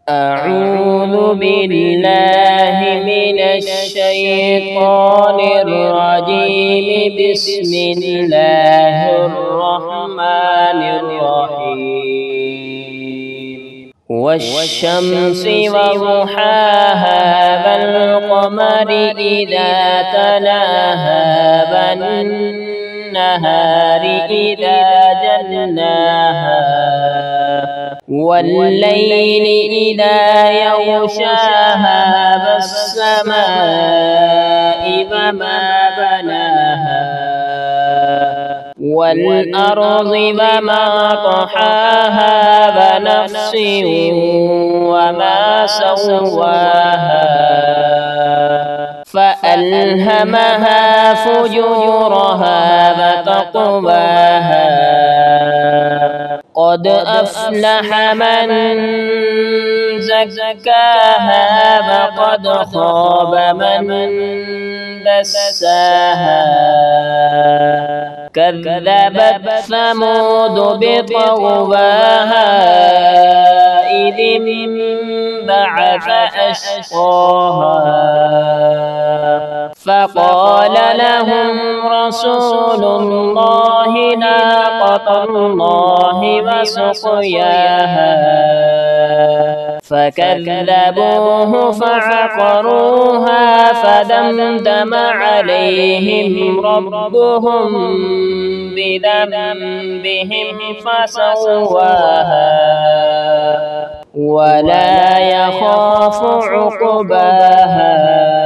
أعوذ بالله من الشيطان الرجيم. بسم الله الرحمن الرحيم. والشمس وضحاها والقمر إذا تلاها والنهار إذا جلاها والليل إذا يغشاها والسماء وما بناها والأرض وما طحاها ونفس وما سواها فألهمها فجورها وتقواها قد أفلح من زكاها وقد خاب من دساها كذبت ثمود بطغواها إذ انبعث أشقاها فقال لهم رسول الله ناقة الله وسقياها فكذبوه فعقروها فدمدم عليهم ربهم بذنبهم فسواها ولا يخاف عقباها.